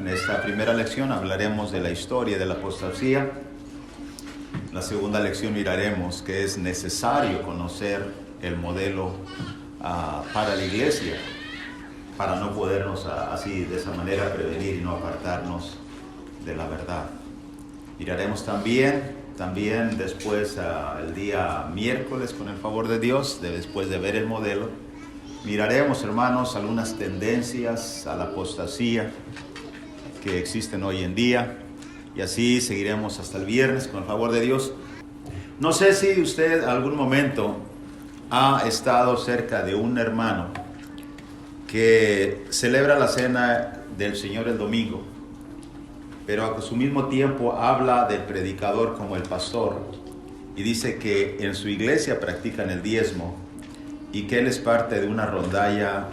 En esta primera lección hablaremos de la historia de la apostasía. En la segunda lección miraremos que es necesario conocer el modelo para la iglesia, para no podernos así de esa manera prevenir y no apartarnos de la verdad. Miraremos también después el día miércoles, con el favor de Dios, después de ver el modelo, miraremos, hermanos, algunas tendencias a la apostasía que existen hoy en día, y así seguiremos hasta el viernes, con el favor de Dios. No sé si usted algún momento ha estado cerca de un hermano que celebra la cena del Señor el domingo, pero a su mismo tiempo habla del predicador como el pastor, y dice que en su iglesia practican el diezmo y que él es parte de una rondalla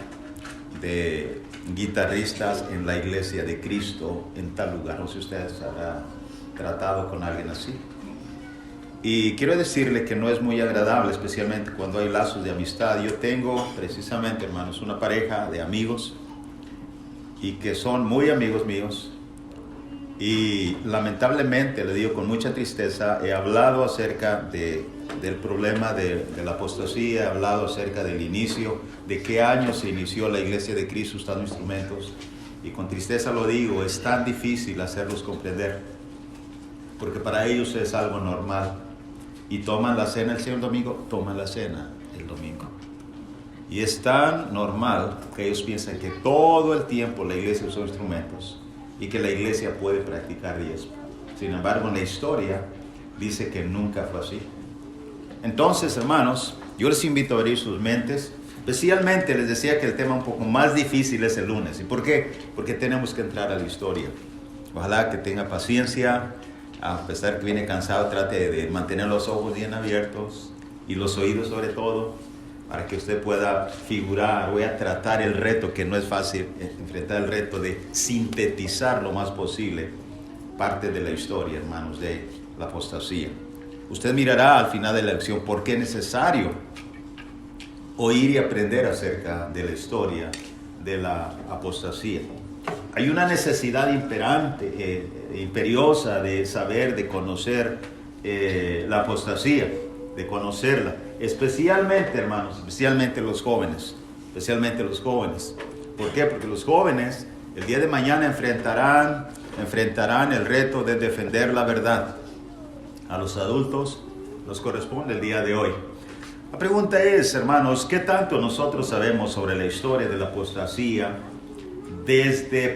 de guitarristas en la iglesia de Cristo en tal lugar. No sé si usted habrá tratado con alguien así. Y quiero decirle que no es muy agradable, especialmente cuando hay lazos de amistad. Yo tengo precisamente, hermanos, una pareja de amigos y que son muy amigos míos. Y lamentablemente, le digo con mucha tristeza, he hablado acerca del problema de la apostasía, he hablado acerca del inicio, de qué año se inició la iglesia de Cristo usando instrumentos. Y con tristeza lo digo, es tan difícil hacerlos comprender, porque para ellos es algo normal. Y toman la cena el Señor domingo, toman la cena el domingo. Y es tan normal que ellos piensan que todo el tiempo la iglesia usó instrumentos y que la iglesia puede practicar diezmo. Sin embargo, en la historia dice que nunca fue así. Entonces, hermanos, yo les invito a abrir sus mentes. Especialmente les decía que el tema un poco más difícil es el lunes. ¿Y por qué? Porque tenemos que entrar a la historia. Ojalá que tenga paciencia. A pesar que viene cansado, trate de mantener los ojos bien abiertos y los oídos sobre todo, para que usted pueda figurar. Voy a tratar el reto, que no es fácil, enfrentar el reto de sintetizar lo más posible parte de la historia, hermanos, de la apostasía. Usted mirará al final de la lección por qué es necesario oír y aprender acerca de la historia de la apostasía. Hay una necesidad imperiosa de saber, de conocer la apostasía, de conocerla. Especialmente, hermanos, especialmente los jóvenes. ¿Por qué? Porque los jóvenes el día de mañana enfrentarán el reto de defender la verdad. A los adultos nos corresponde el día de hoy. La pregunta es, hermanos, ¿qué tanto nosotros sabemos sobre la historia de la apostasía?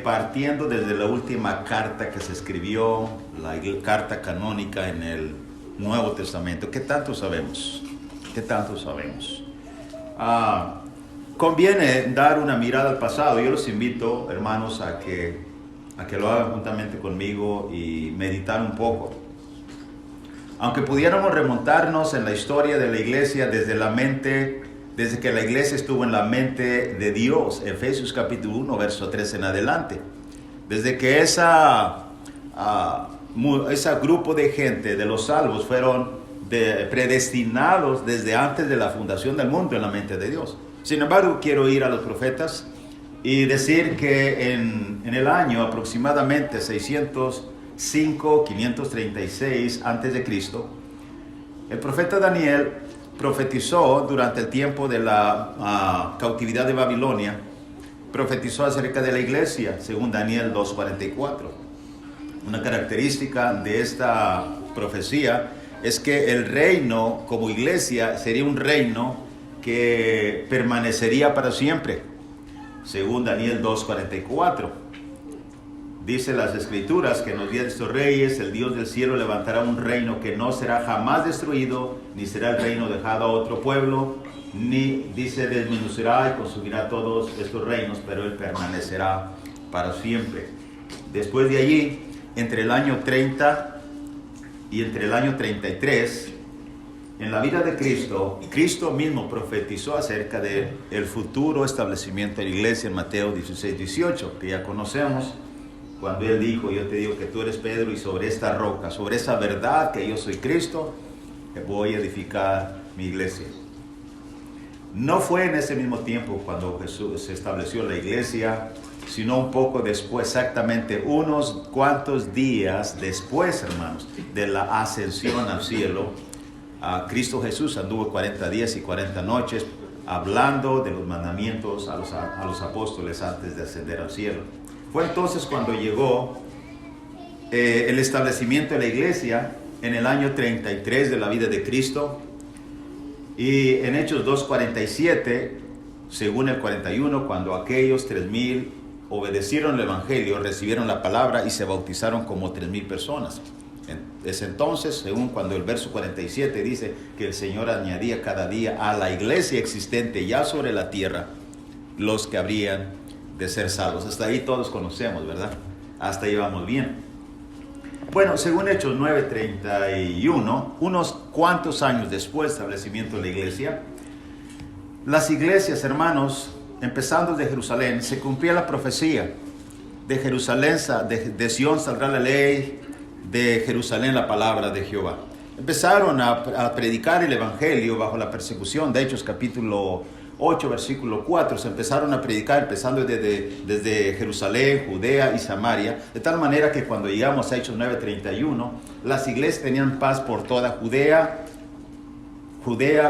Partiendo desde la última carta que se escribió, la carta canónica en el Nuevo Testamento. ¿Qué tanto sabemos? Conviene dar una mirada al pasado. Yo los invito, hermanos, a que lo hagan juntamente conmigo y meditar un poco. Aunque pudiéramos remontarnos en la historia de la iglesia desde que la iglesia estuvo en la mente de Dios, Efesios capítulo 1, verso 3 en adelante. Desde que ese grupo de gente, de los salvos, fueron predestinados desde antes de la fundación del mundo en la mente de Dios. Sin embargo, quiero ir a los profetas y decir que en el año aproximadamente 605, 536 antes de Cristo, el profeta Daniel profetizó durante el tiempo de la cautividad de Babilonia, profetizó acerca de la iglesia, según Daniel 2:44. Una característica de esta profecía es que el reino como iglesia sería un reino que permanecería para siempre, según Daniel 2:44. Dice las Escrituras que en los días de estos reyes el Dios del cielo levantará un reino que no será jamás destruido, ni será el reino dejado a otro pueblo, ni, dice, desmenuzará y consumirá todos estos reinos, pero él permanecerá para siempre. Después de allí, entre el año 30 y entre el año 33, en la vida de Cristo, Cristo mismo profetizó acerca del futuro establecimiento de la iglesia en Mateo 16:18, que ya conocemos. Cuando él dijo, yo te digo que tú eres Pedro y sobre esta roca, sobre esa verdad que yo soy Cristo, voy a edificar mi iglesia. No fue en ese mismo tiempo cuando Jesús se estableció la iglesia, sino un poco después, exactamente unos cuantos días después, hermanos, de la ascensión al cielo. Cristo Jesús anduvo 40 días y 40 noches hablando de los mandamientos a los apóstoles antes de ascender al cielo. Fue entonces cuando llegó el establecimiento de la iglesia en el año 33 de la vida de Cristo, y en Hechos 2:47, según el 41, cuando aquellos 3,000 obedecieron el evangelio, recibieron la palabra y se bautizaron como 3,000 personas. Es entonces, según cuando el verso 47 dice que el Señor añadía cada día a la iglesia existente ya sobre la tierra los que habrían de ser salvos. Hasta ahí todos conocemos, ¿verdad? Hasta ahí vamos bien. Bueno, según Hechos 9:31, unos cuantos años después del establecimiento de la iglesia, las iglesias, hermanos, empezando de Jerusalén, se cumplía la profecía. De Jerusalén, de Sión saldrá la ley, de Jerusalén la palabra de Jehová. Empezaron a predicar el evangelio bajo la persecución. De Hechos capítulo 8, versículo 4, se empezaron a predicar empezando desde Jerusalén, Judea y Samaria, de tal manera que cuando llegamos a Hechos 9:31, las iglesias tenían paz por toda Judea,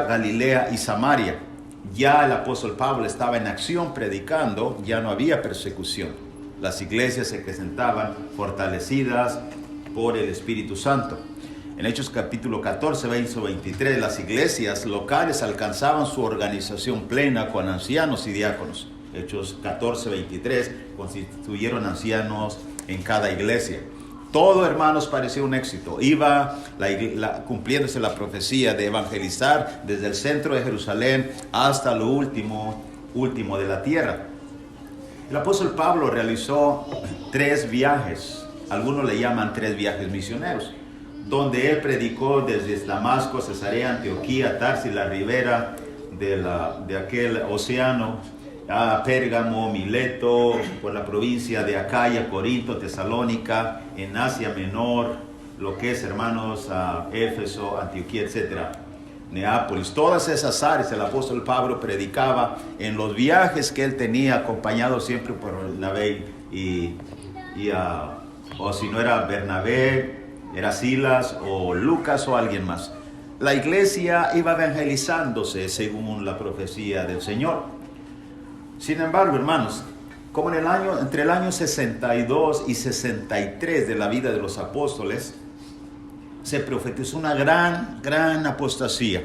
Galilea y Samaria. Ya el apóstol Pablo estaba en acción predicando, ya no había persecución. Las iglesias se presentaban fortalecidas por el Espíritu Santo. En Hechos capítulo 14, verso 23, las iglesias locales alcanzaban su organización plena con ancianos y diáconos. Hechos 14, 23, constituyeron ancianos en cada iglesia. Todo, hermanos, parecía un éxito. Iba cumpliéndose la profecía de evangelizar desde el centro de Jerusalén hasta lo último de la tierra. El apóstol Pablo realizó 3 viajes. Algunos le llaman 3 viajes misioneros, donde él predicó desde Damasco, Cesarea, Antioquía, Tarsis, la ribera de aquel océano, a Pérgamo, Mileto, por la provincia de Acaya, Corinto, Tesalónica, en Asia Menor, lo que es, hermanos, Éfeso, Antioquía, etc. Neápolis. Todas esas áreas el apóstol Pablo predicaba en los viajes que él tenía, acompañado siempre por Bernabé o si no era Bernabé, era Silas o Lucas o alguien más. La iglesia iba evangelizándose según la profecía del Señor. Sin embargo, hermanos, como entre el año 62 y 63 de la vida de los apóstoles, se profetizó una gran apostasía.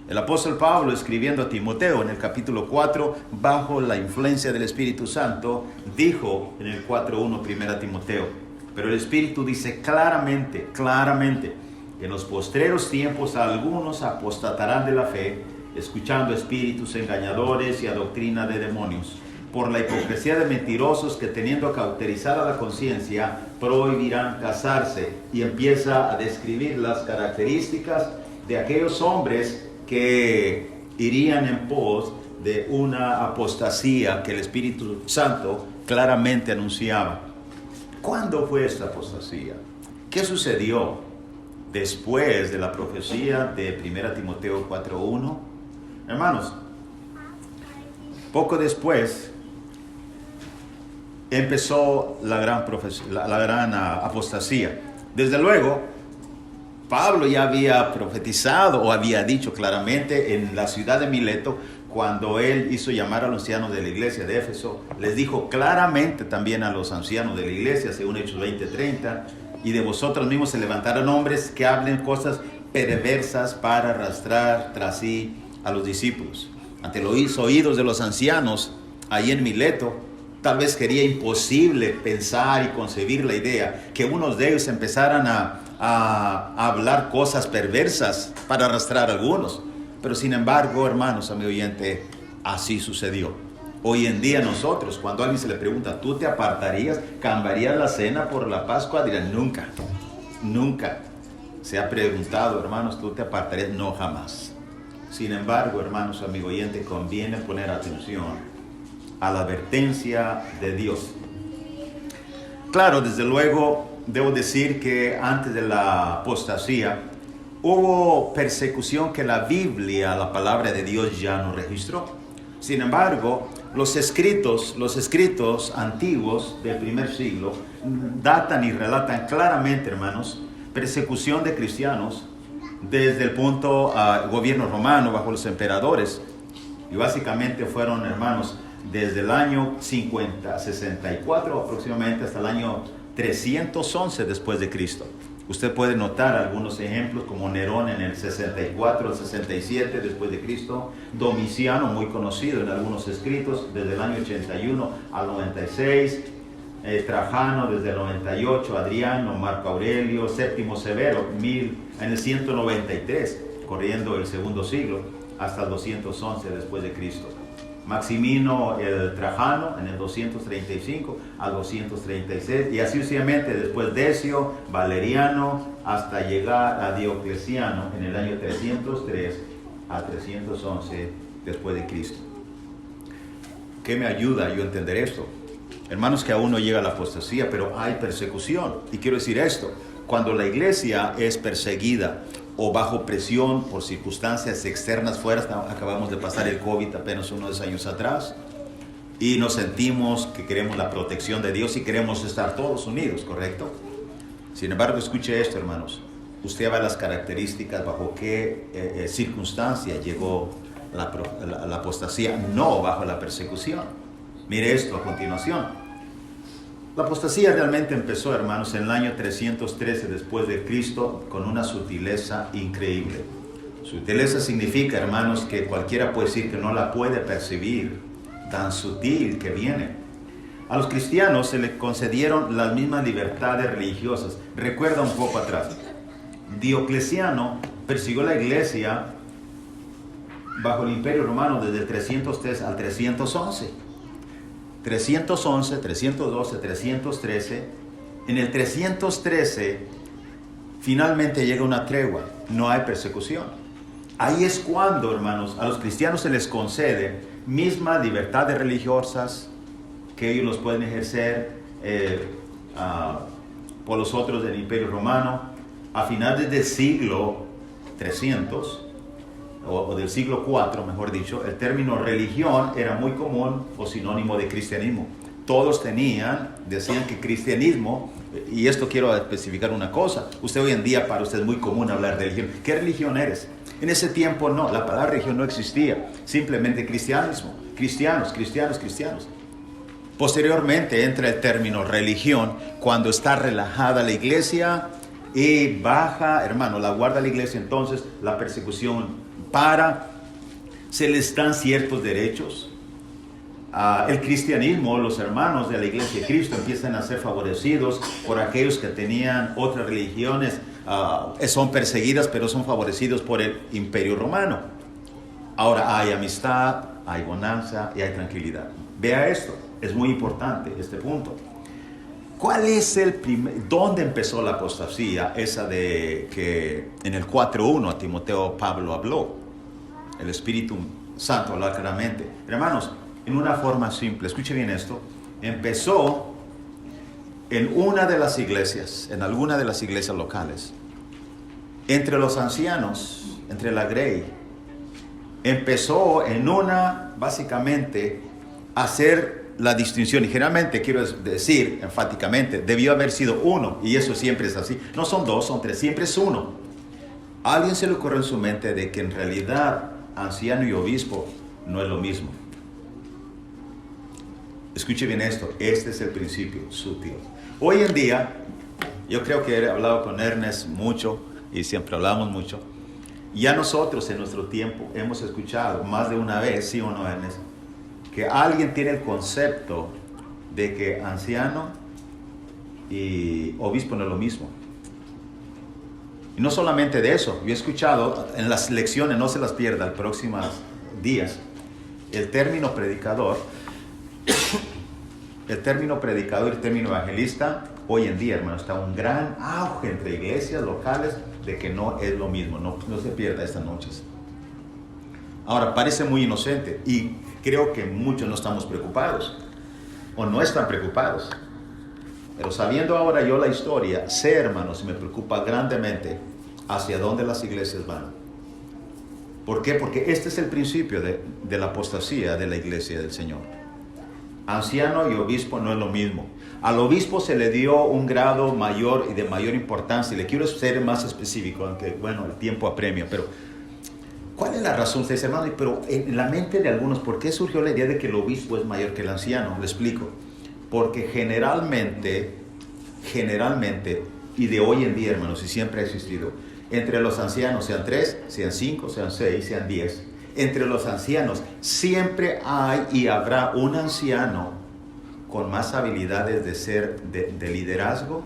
El apóstol Pablo, escribiendo a Timoteo en el capítulo 4, bajo la influencia del Espíritu Santo, dijo en el 4:1, 1 Timoteo, pero el Espíritu dice claramente, que en los postreros tiempos algunos apostatarán de la fe, escuchando espíritus engañadores y a doctrina de demonios, por la hipocresía de mentirosos que teniendo cauterizada la conciencia, prohibirán casarse. Y empieza a describir las características de aquellos hombres que irían en pos de una apostasía que el Espíritu Santo claramente anunciaba. ¿Cuándo fue esta apostasía? ¿Qué sucedió después de la profecía de 1 Timoteo 4:1? Hermanos, poco después empezó la gran apostasía. Desde luego, Pablo ya había profetizado o había dicho claramente en la ciudad de Mileto, cuando él hizo llamar a los ancianos de la iglesia de Éfeso, les dijo claramente también a los ancianos de la iglesia, según Hechos 20:30, y de vosotros mismos se levantarán hombres que hablen cosas perversas para arrastrar tras sí a los discípulos. Ante los oídos de los ancianos ahí en Mileto, tal vez sería imposible pensar y concebir la idea que unos de ellos empezaran a hablar cosas perversas para arrastrar a algunos. Pero sin embargo, hermanos, amigo oyente, así sucedió. Hoy en día nosotros, cuando a alguien se le pregunta, ¿tú te apartarías, cambiarías la cena por la Pascua? Dirán, nunca. Se ha preguntado, hermanos, ¿tú te apartarías? No, jamás. Sin embargo, hermanos, amigo oyente, conviene poner atención a la advertencia de Dios. Claro, desde luego, debo decir que antes de la apostasía, hubo persecución que la Biblia, la palabra de Dios, ya no registró. Sin embargo, Los escritos antiguos del primer siglo datan y relatan claramente, hermanos, persecución de cristianos desde el punto gobierno romano bajo los emperadores. Y básicamente fueron, hermanos, desde el año 64 aproximadamente hasta el año 311 después de Cristo. Usted puede notar algunos ejemplos como Nerón en el 64 al 67 después de Cristo, Domiciano, muy conocido en algunos escritos, desde el año 81 al 96, Trajano desde el 98, Adriano, Marco Aurelio, Séptimo Severo en el 193, corriendo el segundo siglo, hasta el 211 después de Cristo. Maximino el Trajano en el 235 al 236 y así sucesivamente, después Decio, Valeriano, hasta llegar a Diocleciano en el año 303 a 311 después de Cristo. ¿Qué me ayuda yo a entender esto? Hermanos, que aún no llega la apostasía, pero hay persecución. Y quiero decir esto, cuando la iglesia es perseguida o bajo presión por circunstancias externas fuera, acabamos de pasar el COVID apenas unos años atrás, y nos sentimos que queremos la protección de Dios y queremos estar todos unidos, ¿correcto? Sin embargo, escuche esto, hermanos. Usted ve las características bajo qué circunstancia llegó la apostasía, no bajo la persecución. Mire esto a continuación. La apostasía realmente empezó, hermanos, en el año 313 después de Cristo con una sutileza increíble. Sutileza significa, hermanos, que cualquiera puede decir que no la puede percibir, tan sutil que viene. A los cristianos se les concedieron las mismas libertades religiosas. Recuerda un poco atrás. Diocleciano persiguió la iglesia bajo el Imperio Romano desde el 303 al 311. 311, 312, 313. En el 313 finalmente llega una tregua, no hay persecución. Ahí es cuando, hermanos, a los cristianos se les concede mismas libertades religiosas que ellos los pueden ejercer por los otros del Imperio Romano. A finales del siglo 300 o del siglo IV, mejor dicho, el término religión era muy común o sinónimo de cristianismo. Todos decían que cristianismo, y esto quiero especificar una cosa, usted hoy en día para usted es muy común hablar de religión. ¿Qué religión eres? En ese tiempo no, la palabra religión no existía, simplemente cristianismo, cristianos. Posteriormente entra el término religión cuando está relajada la iglesia y baja, hermano, la guarda la iglesia, entonces la persecución se les dan ciertos derechos. El cristianismo, los hermanos de la iglesia de Cristo empiezan a ser favorecidos por aquellos que tenían otras religiones, son perseguidas pero son favorecidos por el Imperio Romano. Ahora hay amistad, hay bonanza y hay tranquilidad. Vea esto, es muy importante este punto. ¿Cuál es dónde empezó la apostasía? Esa de que en el 4:1 a Timoteo Pablo habló. El Espíritu Santo habla claramente. Hermanos, en una forma simple, escuche bien esto. Empezó en una de las iglesias, en alguna de las iglesias locales, entre los ancianos, entre la grey. Empezó en una, básicamente, a hacer la distinción, y generalmente quiero decir enfáticamente, debió haber sido uno, y eso siempre es así. No son dos, son tres, siempre es uno. A alguien se le ocurre en su mente de que en realidad anciano y obispo no es lo mismo. Escuche bien esto, este es el principio sutil. Hoy en día, yo creo que he hablado con Ernest mucho, y siempre hablamos mucho, ya nosotros en nuestro tiempo hemos escuchado más de una vez, ¿sí o no, Ernest?, que alguien tiene el concepto de que anciano y obispo no es lo mismo. Y no solamente de eso, yo he escuchado en las lecciones, no se las pierda, los próximos días, el término predicador y el término evangelista, hoy en día, hermano, está un gran auge entre iglesias locales de que no es lo mismo. No se pierda estas noches. Ahora, parece muy inocente y creo que muchos no estamos preocupados o no están preocupados. Pero sabiendo ahora yo la historia, sé, hermanos, me preocupa grandemente hacia dónde las iglesias van. ¿Por qué? Porque este es el principio de la apostasía de la iglesia del Señor. Anciano y obispo no es lo mismo. Al obispo se le dio un grado mayor y de mayor importancia. Y le quiero ser más específico, aunque bueno, el tiempo apremia, pero ¿cuál es la razón? Ustedes, hermanos, pero en la mente de algunos, ¿por qué surgió la idea de que el obispo es mayor que el anciano? Le explico. Porque generalmente, y de hoy en día, hermanos, y siempre ha existido, entre los ancianos, sean 3, sean 5, sean 6, sean 10, entre los ancianos siempre hay y habrá un anciano con más habilidades de liderazgo,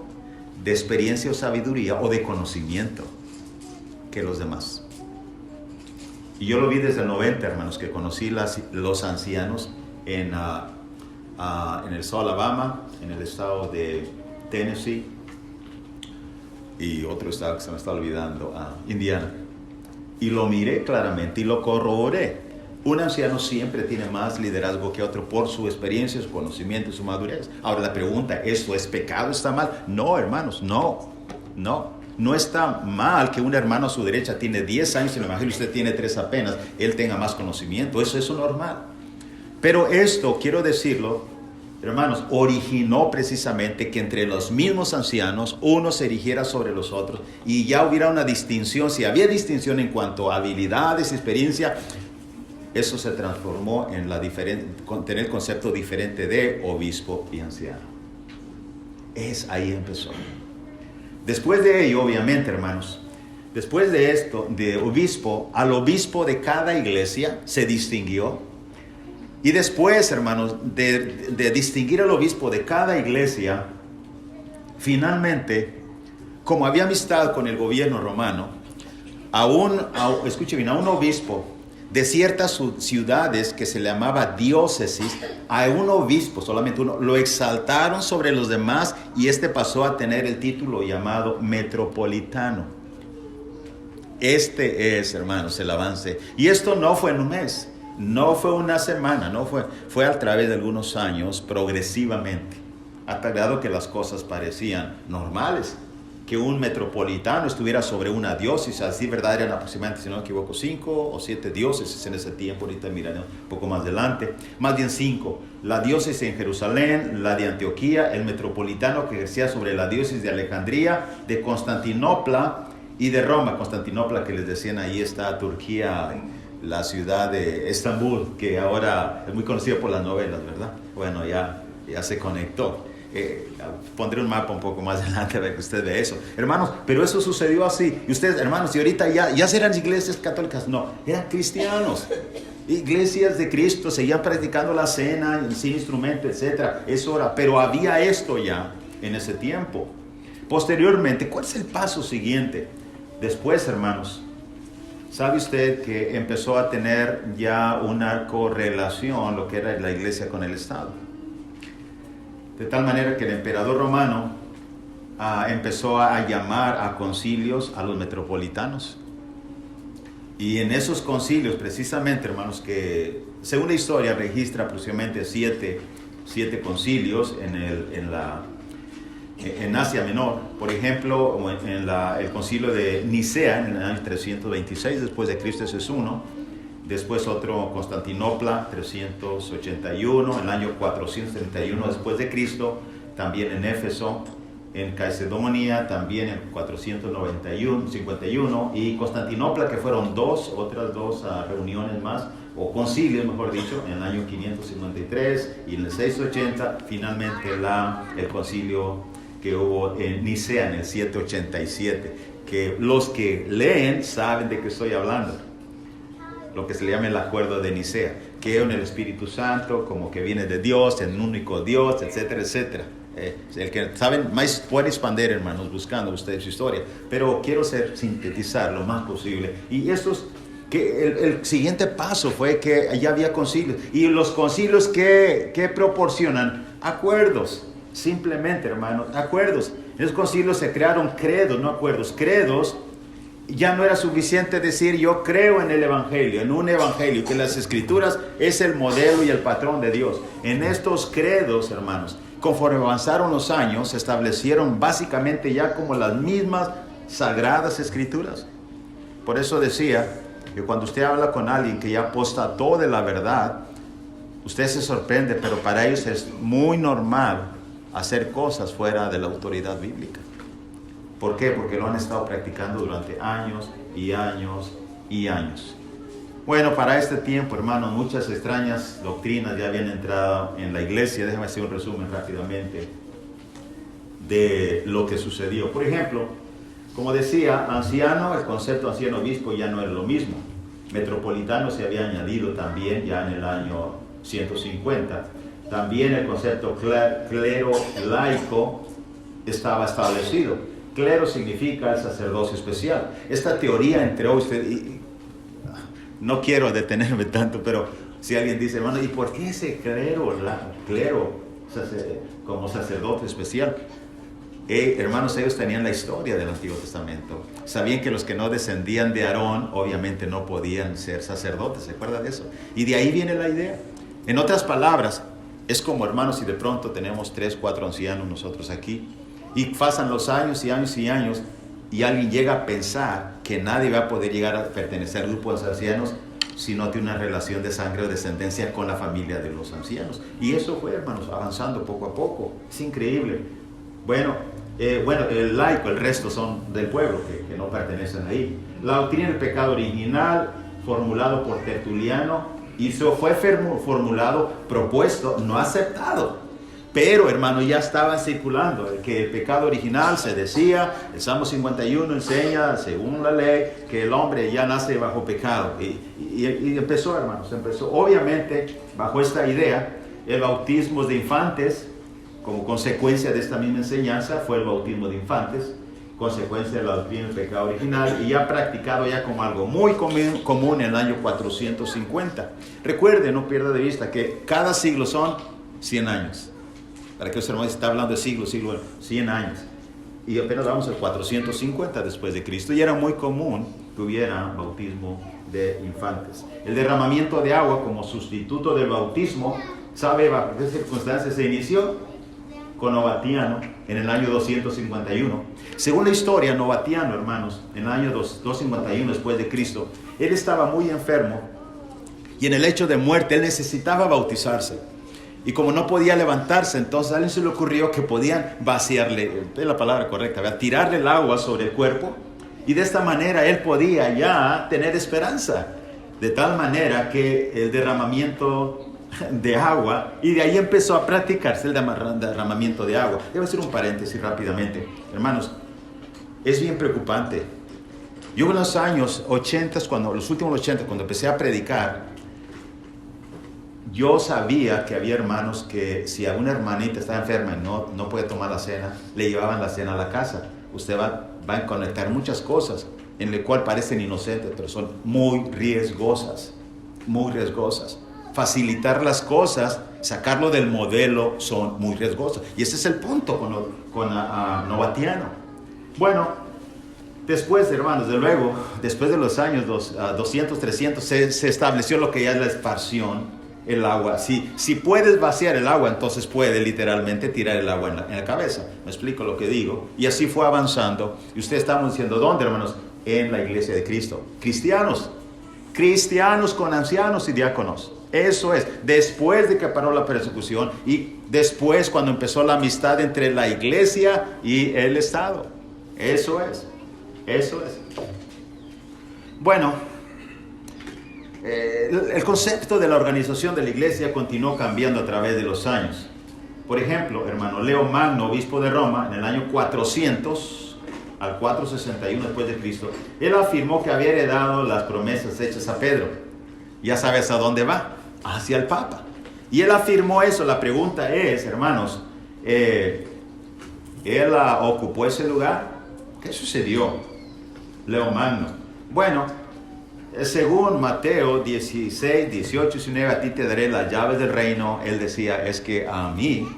de experiencia o sabiduría o de conocimiento que los demás. Y yo lo vi desde el 90, hermanos, que conocí los ancianos en el estado de Alabama, en el estado de Tennessee y otro estado que se me está olvidando, Indiana. Y lo miré claramente y lo corroboré. Un anciano siempre tiene más liderazgo que otro por su experiencia, su conocimiento y su madurez. Ahora la pregunta, ¿esto es pecado? ¿Está mal? No, hermanos, no. No está mal que un hermano a su derecha tiene 10 años en el evangelio, usted tiene 3 apenas, él tenga más conocimiento. Eso es normal. Pero esto, quiero decirlo, hermanos, originó precisamente que entre los mismos ancianos uno se erigiera sobre los otros y ya hubiera una distinción. Si había distinción en cuanto a habilidades, experiencia, eso se transformó en tener el concepto diferente de obispo y anciano. Ahí empezó. Después de ello, obviamente, hermanos, después de esto, de obispo, al obispo de cada iglesia se distinguió. Y después, hermanos, de distinguir al obispo de cada iglesia, finalmente, como había amistad con el gobierno romano, escuche bien, a un obispo de ciertas ciudades que se le llamaba diócesis, a un obispo, solamente uno, lo exaltaron sobre los demás y pasó a tener el título llamado metropolitano. Hermanos, el avance. Y esto no fue en un mes. No fue una semana, fue a través de algunos años, progresivamente, hasta el grado que las cosas parecían normales, que un metropolitano estuviera sobre una diócesis, así verdad eran aproximadamente, si no me equivoco, 5 o 7 diócesis en ese tiempo, ahorita miraré un poco más adelante, más bien 5, la diócesis en Jerusalén, la de Antioquía, el metropolitano que ejercía sobre la diócesis de Alejandría, de Constantinopla y de Roma. Constantinopla, que les decían, ahí está Turquía, la ciudad de Estambul, que ahora es muy conocida por las novelas, ¿verdad? Bueno, ya se conectó. Pondré un mapa un poco más adelante para que usted vea eso. Hermanos, pero eso sucedió así. Y ustedes, hermanos, y ahorita ya serán iglesias católicas. No, eran cristianos. Iglesias de Cristo, seguían practicando la cena sin instrumento, etc. Eso era, pero había esto ya en ese tiempo. Posteriormente, ¿cuál es el paso siguiente? Después, hermanos, ¿sabe usted que empezó a tener ya una correlación lo que era la iglesia con el Estado? De tal manera que el emperador romano empezó a llamar a concilios a los metropolitanos. Y en esos concilios, precisamente, hermanos, que según la historia registra aproximadamente 7 concilios en Asia Menor. Por ejemplo, en el concilio de Nicea en el año 326 después de Cristo, ese es uno. Después otro, Constantinopla, 381, en el año 431 después de Cristo, también en Éfeso, en Calcedonia, también en 451, y Constantinopla, que fueron otras dos reuniones más, o concilios, mejor dicho, en el año 553 y en el 680, finalmente el concilio que hubo en Nicea en el 787, que los que leen saben de qué estoy hablando. Lo que se le llama el acuerdo de Nicea, que en el Espíritu Santo, como que viene de Dios, el único Dios, etcétera, etcétera. El que saben más puede expandir, hermanos, buscando ustedes su historia, pero quiero sintetizar lo más posible. Y el siguiente paso fue que ya había concilios, y los concilios que proporcionan acuerdos, simplemente, hermanos, acuerdos. En esos concilios se crearon credos, no acuerdos, credos. Ya no era suficiente decir yo creo en el evangelio, en un evangelio, que las escrituras es el modelo y el patrón de Dios. En estos credos, hermanos, conforme avanzaron los años, se establecieron básicamente ya como las mismas sagradas escrituras. Por eso decía que cuando usted habla con alguien que ya apostató de la verdad, Usted se sorprende, pero para ellos es muy normal hacer cosas fuera de la autoridad bíblica. ¿Por qué? Porque lo han estado practicando durante años y años y años. Bueno, para este tiempo, hermanos, muchas extrañas doctrinas ya habían entrado en la iglesia. Déjame hacer un resumen rápidamente de lo que sucedió. Por ejemplo, como decía, anciano, el concepto anciano-obispo ya no era lo mismo. Metropolitano se había añadido también ya en el año 150. También el concepto clero laico estaba establecido. Clero significa el sacerdocio especial. Esta teoría entró usted, y no quiero detenerme tanto, pero si alguien dice, hermano, ¿y por qué ese clero como sacerdote especial? Hermanos, ellos tenían la historia del Antiguo Testamento. Sabían que los que no descendían de Aarón, obviamente no podían ser sacerdotes. ¿Se acuerdan de eso? Y de ahí viene la idea. En otras palabras, es como, hermanos, si de pronto tenemos 3, 4 ancianos nosotros aquí, y pasan los años y años y años, y alguien llega a pensar que nadie va a poder llegar a pertenecer al grupo de los ancianos si no tiene una relación de sangre o descendencia con la familia de los ancianos. Y eso fue, hermanos, avanzando poco a poco. Es increíble. Bueno, el laico, el resto son del pueblo que no pertenecen ahí. La doctrina del pecado original, formulado por Tertuliano, y eso fue formulado, propuesto, no aceptado. Pero, hermano, ya estaba circulando que el pecado original se decía, el Salmo 51 enseña, según la ley, que el hombre ya nace bajo pecado. Y empezó, hermanos, obviamente, bajo esta idea, el bautismo de infantes, como consecuencia de esta misma enseñanza, fue el bautismo de infantes, consecuencia de la doctrina del pecado original, y ya practicado ya como algo muy común en el año 450. Recuerde, no pierda de vista, que cada siglo son 100 años. Para que los hermanos está hablando de siglo, 100 años. Y apenas vamos al 450 después de Cristo. Y era muy común que hubiera bautismo de infantes. El derramamiento de agua como sustituto del bautismo, ¿sabe bajo qué circunstancias se inició? Con Novatiano en el año 251. Según la historia, Novatiano, hermanos, en el año 251 después de Cristo, él estaba muy enfermo y en el hecho de muerte él necesitaba bautizarse. Y como no podía levantarse, entonces a alguien se le ocurrió que podían vaciarle, es la palabra correcta, ¿verdad? Tirarle el agua sobre el cuerpo, y de esta manera él podía ya tener esperanza, de tal manera que el derramamiento de agua, y de ahí empezó a practicarse el derramamiento de agua. Debo hacer un paréntesis rápidamente, hermanos, es bien preocupante. Yo en los años 80, los últimos 80, cuando empecé a predicar, yo sabía que había hermanos que si alguna hermanita estaba enferma y no puede tomar la cena, le llevaban la cena a la casa. Usted va a conectar muchas cosas en las cuales parecen inocentes, pero son muy riesgosas, muy riesgosas. Facilitar las cosas, sacarlo del modelo, son muy riesgosas. Y ese es el punto con Novatiano. Bueno, después, hermanos, de luego, después de los años 200, 300, se estableció lo que ya es la esparción. El agua, si puedes vaciar el agua, entonces puede literalmente tirar el agua en la cabeza. Me explico lo que digo. Y así fue avanzando. Y ustedes estamos diciendo, ¿dónde, hermanos? En la iglesia de Cristo. Cristianos con ancianos y diáconos. Eso es, después de que paró la persecución y después cuando empezó la amistad entre la iglesia y el Estado. Eso es. Bueno, el concepto de la organización de la iglesia continuó cambiando a través de los años. Por ejemplo, hermano, Leo Magno, obispo de Roma, en el año 400 al 461 después de Cristo, él afirmó que había heredado las promesas hechas a Pedro. Ya sabes a dónde va, hacia el Papa. Y él afirmó eso. La pregunta es, hermanos, ¿él ocupó ese lugar? ¿Qué sucedió? Leo Magno. Bueno, según Mateo 16, 18, 19, a ti te daré las llaves del reino. Él decía, es que a mí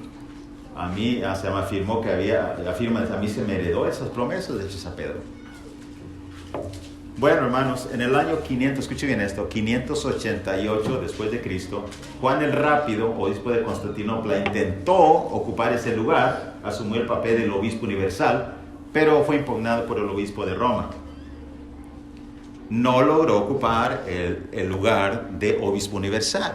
se me afirmó que a mí se me heredó esas promesas hechas a Pedro. Bueno, hermanos, en el año 500, escuche bien esto, 588 después de Cristo, Juan el Rápido, obispo de Constantinopla, intentó ocupar ese lugar, asumió el papel del obispo universal, pero fue impugnado por el obispo de Roma. No logró ocupar el lugar de obispo universal.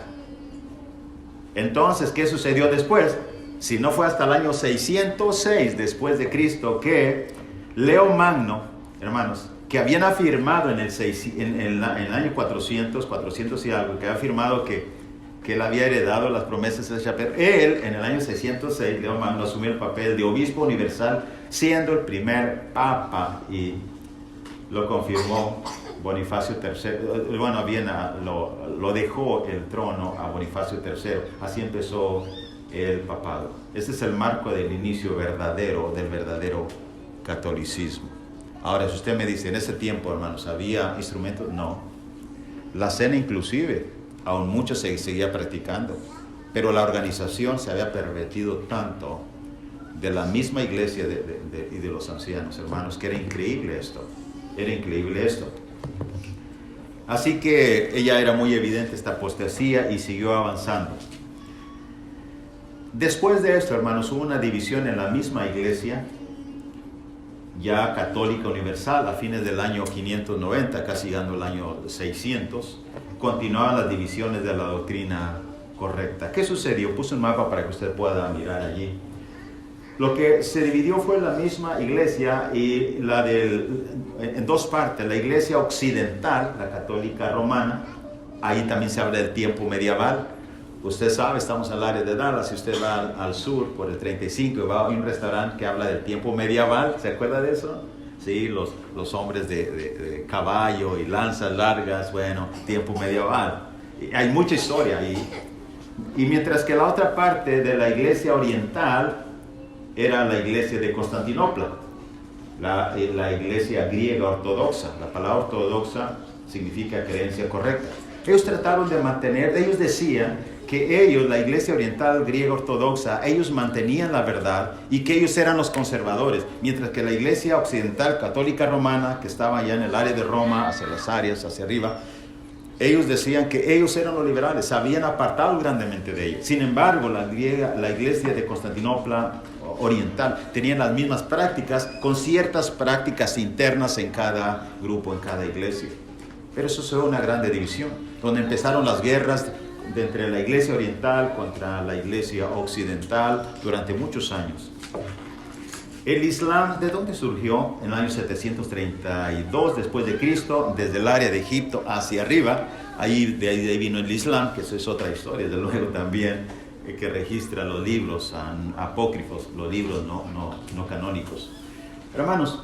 Entonces, ¿qué sucedió después? Si no fue hasta el año 606 después de Cristo que Leo Magno, hermanos, que habían afirmado en el año 400 y algo, que había afirmado que él había heredado las promesas de Chapel. Él, en el año 606, Leo Magno asumió el papel de obispo universal, siendo el primer papa, y lo confirmó Bonifacio III. Bueno, bien, lo dejó el trono a Bonifacio III. Así empezó el papado. Ese es el marco del inicio verdadero, del verdadero catolicismo. Ahora, si usted me dice, en ese tiempo, hermanos, ¿había instrumentos? No. La cena inclusive, aún mucho se seguía practicando, pero la organización se había pervertido tanto de la misma iglesia y de los ancianos, hermanos, que era increíble esto. Así que ella era muy evidente esta apostasía y siguió avanzando. Después de esto, hermanos, hubo una división en la misma iglesia, ya católica universal, a fines del año 590, casi llegando el año 600, continuaban las divisiones de la doctrina correcta. ¿Qué sucedió? Puse un mapa para que usted pueda mirar allí. Lo que se dividió fue la misma iglesia y en dos partes. La iglesia occidental, la católica romana, ahí también se habla del tiempo medieval. Usted sabe, estamos en el área de Dallas, si usted va al sur por el 35 y va a un restaurante que habla del tiempo medieval, ¿se acuerda de eso? Sí, los hombres de caballo y lanzas largas, bueno, tiempo medieval. Y hay mucha historia ahí. Y mientras que la otra parte de la iglesia oriental era la iglesia de Constantinopla, la iglesia griega ortodoxa. La palabra ortodoxa significa creencia correcta. Ellos trataron de mantener, ellos decían que ellos, la iglesia oriental griega ortodoxa, ellos mantenían la verdad y que ellos eran los conservadores, mientras que la iglesia occidental católica romana, que estaba allá en el área de Roma, hacia las áreas, hacia arriba, ellos decían que ellos eran los liberales, se habían apartado grandemente de ellos. Sin embargo, la iglesia de Constantinopla oriental tenía las mismas prácticas, con ciertas prácticas internas en cada grupo, en cada iglesia. Pero eso fue una grande división, donde empezaron las guerras entre la iglesia oriental contra la iglesia occidental durante muchos años. El Islam, ¿de dónde surgió? En el año 732 después de Cristo, desde el área de Egipto hacia arriba. De ahí vino el Islam, que eso es otra historia, desde luego también, que registra los libros apócrifos, los libros no canónicos. Hermanos,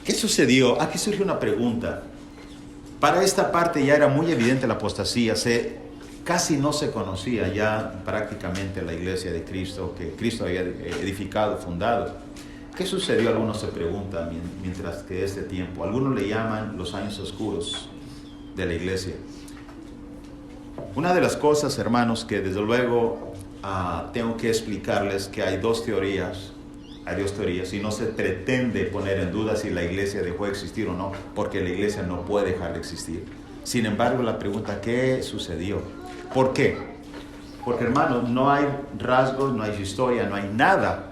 ¿qué sucedió? Aquí surge una pregunta. Para esta parte ya era muy evidente la apostasía, casi no se conocía ya prácticamente la iglesia de Cristo, que Cristo había edificado, fundado. ¿Qué sucedió? Algunos se preguntan mientras que este tiempo. Algunos le llaman los años oscuros de la iglesia. Una de las cosas, hermanos, que desde luego tengo que explicarles que hay dos teorías y no se pretende poner en duda si la iglesia dejó de existir o no, porque la iglesia no puede dejar de existir. Sin embargo, la pregunta, ¿qué sucedió? ¿Por qué? Porque, hermanos, no hay rasgos, no hay historia, no hay nada,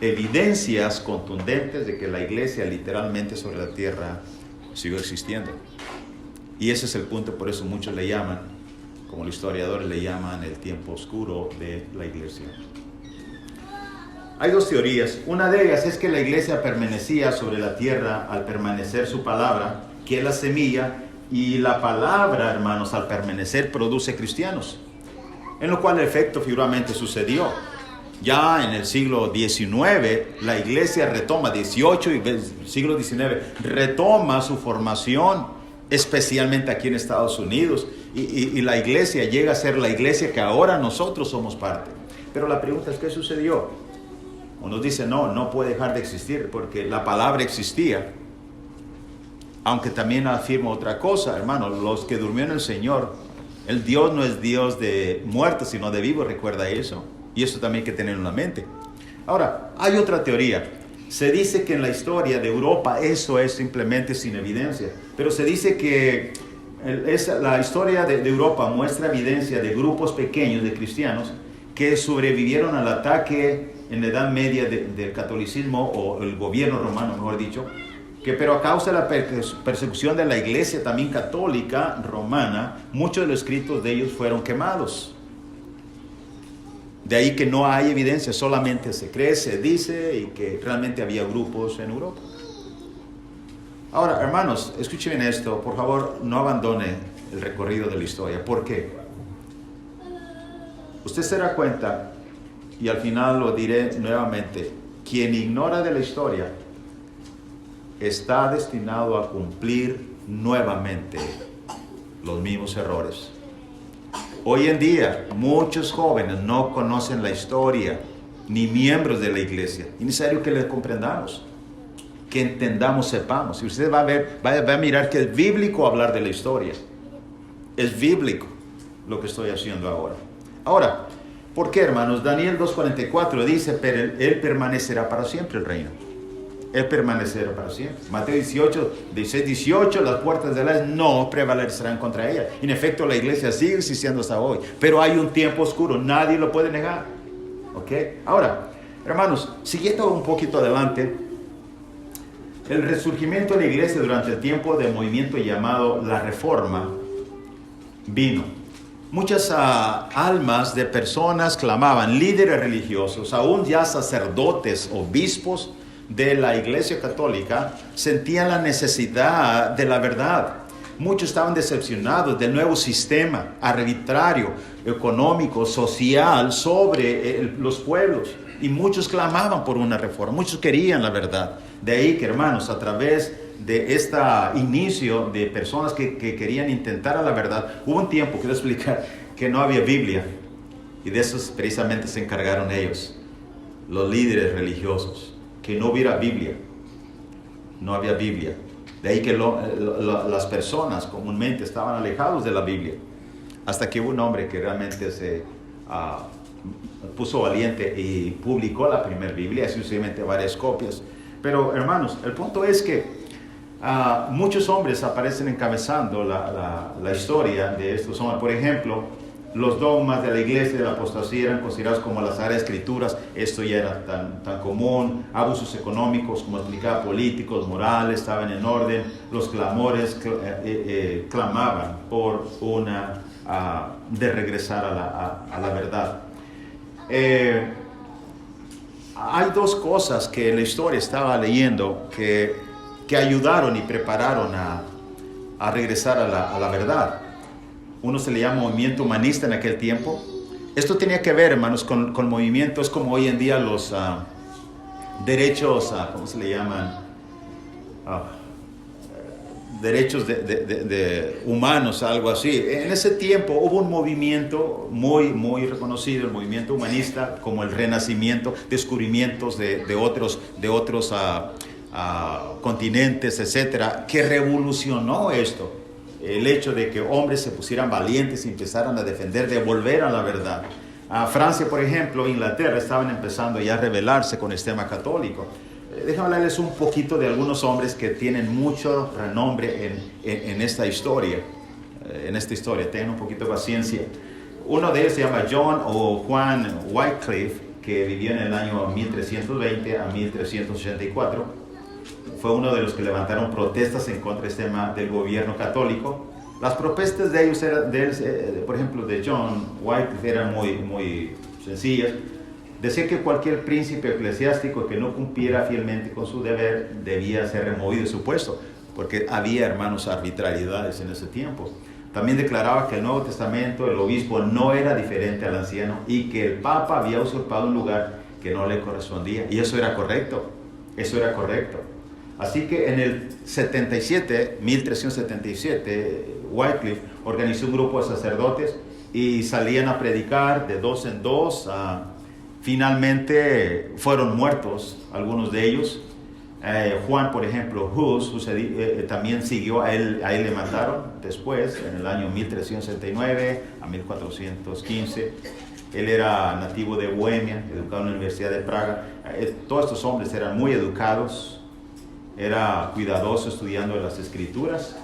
evidencias contundentes de que la iglesia literalmente sobre la tierra siguió existiendo. Y ese es el punto, por eso muchos le llaman, como los historiadores le llaman, el tiempo oscuro de la iglesia. Hay dos teorías. Una de ellas es que la iglesia permanecía sobre la tierra al permanecer su palabra, que es la semilla, y la palabra, hermanos, al permanecer produce cristianos. En lo cual el efecto figurativamente sucedió. Ya en el siglo XIX, la iglesia retoma, 18 y siglo XIX, retoma su formación, especialmente aquí en Estados Unidos, y la iglesia llega a ser la iglesia que ahora nosotros somos parte. Pero la pregunta es, ¿qué sucedió? Unos dicen, no puede dejar de existir, porque la palabra existía. Aunque también afirmo otra cosa, hermanos, los que durmieron en el Señor, el Dios no es Dios de muertos, sino de vivos, recuerda eso. Y eso también hay que tenerlo en la mente. Ahora, hay otra teoría. Se dice que en la historia de Europa eso es simplemente sin evidencia. Pero se dice que la historia de Europa muestra evidencia de grupos pequeños de cristianos que sobrevivieron al ataque en la Edad Media del catolicismo, o el gobierno romano, mejor dicho, pero a causa de la persecución de la iglesia también católica romana, muchos de los escritos de ellos fueron quemados. De ahí que no hay evidencia, solamente se cree, se dice y que realmente había grupos en Europa. Ahora, hermanos, escuchen esto, por favor, no abandone el recorrido de la historia. ¿Por qué? Usted se da cuenta, y al final lo diré nuevamente, quien ignora de la historia está destinado a cumplir nuevamente los mismos errores. Hoy en día, muchos jóvenes no conocen la historia, ni miembros de la iglesia. Es necesario que les comprendamos, que entendamos, sepamos. Y usted va a mirar que es bíblico hablar de la historia. Es bíblico lo que estoy haciendo ahora. Ahora, ¿por qué, hermanos? Daniel 2:44 dice, pero él permanecerá para siempre el reino. Él permanecerá para siempre. Mateo 16:18, las puertas de la no prevalecerán contra ella. En efecto, la iglesia sigue existiendo hasta hoy, pero hay un tiempo oscuro, nadie lo puede negar. ¿Ok? Ahora, hermanos, siguiendo un poquito adelante, el resurgimiento de la iglesia durante el tiempo del movimiento llamado la Reforma vino. Muchas almas de personas clamaban, líderes religiosos, aún ya sacerdotes, obispos de la Iglesia Católica, sentían la necesidad de la verdad. Muchos estaban decepcionados del nuevo sistema arbitrario, económico, social sobre los pueblos. Y muchos clamaban por una reforma, muchos querían la verdad. De ahí que, hermanos, a través de este inicio de personas que querían intentar a la verdad, hubo un tiempo, quiero explicar, que no había Biblia. Y de eso precisamente se encargaron ellos, los líderes religiosos. Que no hubiera Biblia, no había Biblia. De ahí que las personas comúnmente estaban alejados de la Biblia. Hasta que hubo un hombre que realmente se puso valiente y publicó la primera Biblia, sucesivamente varias copias. Pero hermanos, el punto es que muchos hombres aparecen encabezando la historia de estos hombres. Por ejemplo, los dogmas de la iglesia de la apostasía eran considerados como las Sagradas Escrituras. Esto ya era tan común. Abusos económicos, como explicaba, políticos, morales, estaban en orden. Los clamores clamaban por de regresar a la verdad. Hay dos cosas que en la historia estaba leyendo que ayudaron y prepararon a regresar a la verdad. Uno se le llama movimiento humanista en aquel tiempo. Esto tenía que ver, hermanos, con movimientos como hoy en día los derechos, ¿cómo se le llaman? Derechos de humanos, algo así. En ese tiempo hubo un movimiento muy reconocido, el movimiento humanista, como el Renacimiento, descubrimientos de otros continentes, etcétera, que revolucionó esto. El hecho de que hombres se pusieran valientes y empezaran a defender, de volver a la verdad. Francia, por ejemplo, Inglaterra, estaban empezando ya a rebelarse con el sistema católico. Déjenme hablarles un poquito de algunos hombres que tienen mucho renombre en esta historia. Tengan un poquito de paciencia. Uno de ellos se llama John o Juan Wycliffe, que vivió en el año 1320 a 1384. Fue uno de los que levantaron protestas en contra del sistema del gobierno católico. Las protestas de ellos, por ejemplo, de John Wycliffe, eran muy sencillas. Decía que cualquier príncipe eclesiástico que no cumpliera fielmente con su deber debía ser removido de su puesto, porque había, hermanos, arbitrariedades en ese tiempo. También declaraba que el Nuevo Testamento, el obispo, no era diferente al anciano y que el Papa había usurpado un lugar que no le correspondía. Y eso era correcto. Así que en el 1377, Wycliffe organizó un grupo de sacerdotes y salían a predicar de dos en dos. Finalmente fueron muertos algunos de ellos. Juan, por ejemplo, Hus también siguió, a él le mataron después, en el año 1369 a 1415. Él era nativo de Bohemia, educado en la Universidad de Praga. Todos estos hombres eran muy educados. Era cuidadoso estudiando las escrituras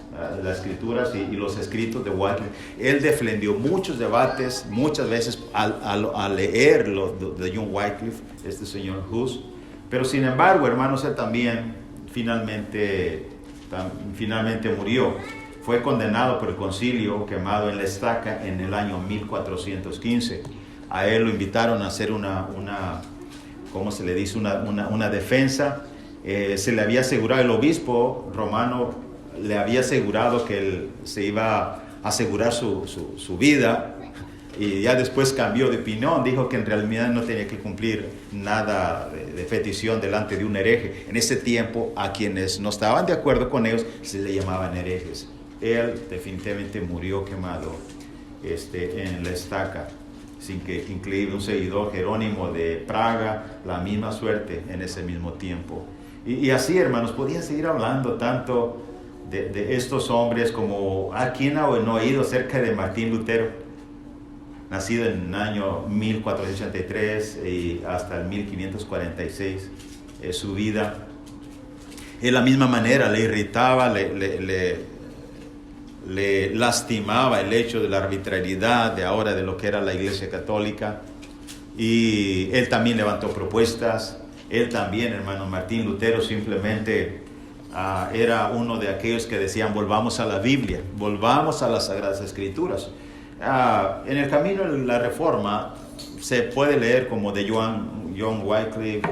y los escritos de Wycliffe. Él defendió muchos debates, muchas veces al leer lo de John Wycliffe, este señor Hus. Pero sin embargo, hermanos, él también finalmente murió. Fue condenado por el concilio, quemado en la estaca en el año 1415. A él lo invitaron a hacer ¿cómo se le dice? Una defensa. Se le había asegurado, el obispo romano le había asegurado que él se iba a asegurar su vida, y ya después cambió de opinión, dijo que en realidad no tenía que cumplir nada de petición delante de un hereje. En ese tiempo a quienes no estaban de acuerdo con ellos se le llamaban herejes. Él definitivamente murió quemado en la estaca, sin que incluir un seguidor, Jerónimo de Praga, la misma suerte en ese mismo tiempo. Y así, hermanos, podía seguir hablando tanto de estos hombres como a quien ha oído acerca de Martín Lutero, nacido en el año 1483 y hasta el 1546, su vida. De la misma manera le irritaba, le lastimaba el hecho de la arbitrariedad de lo que era la Iglesia Católica, y él también levantó propuestas. Él también, hermano Martín Lutero, simplemente era uno de aquellos que decían: volvamos a la Biblia, volvamos a las Sagradas Escrituras. En el camino de la Reforma se puede leer como de John Wycliffe,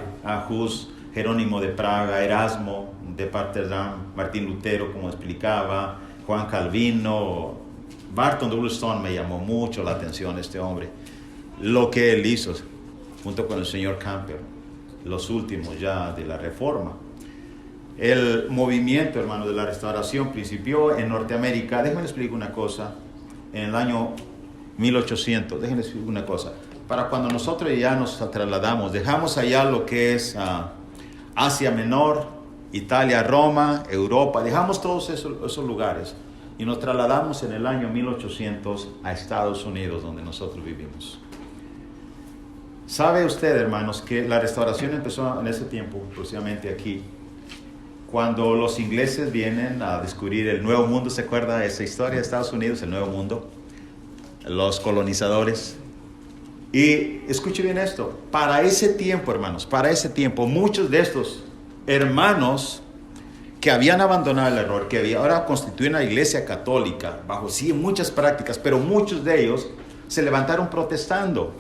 Hus, Jerónimo de Praga, Erasmo de Rotterdam, Martín Lutero, como explicaba, Juan Calvino, Barton W. Stone. Me llamó mucho la atención este hombre, lo que él hizo junto con el señor Campbell, los últimos ya de la Reforma. El movimiento, hermano, de la restauración principió en Norteamérica. Déjenme explicar una cosa. En el año 1800, déjenme explicar una cosa. Para cuando nosotros ya nos trasladamos, dejamos allá lo que es Asia Menor, Italia, Roma, Europa, dejamos todos esos lugares y nos trasladamos en el año 1800 a Estados Unidos, donde nosotros vivimos. ¿Sabe usted, hermanos, que la restauración empezó en ese tiempo, precisamente aquí, cuando los ingleses vienen a descubrir el Nuevo Mundo? ¿Se acuerda de esa historia de Estados Unidos, el Nuevo Mundo? Los colonizadores. Y escuche bien esto, para ese tiempo, hermanos, para ese tiempo, muchos de estos hermanos que habían abandonado el error, que ahora constituyen la Iglesia Católica, bajo sí muchas prácticas, pero muchos de ellos se levantaron protestando.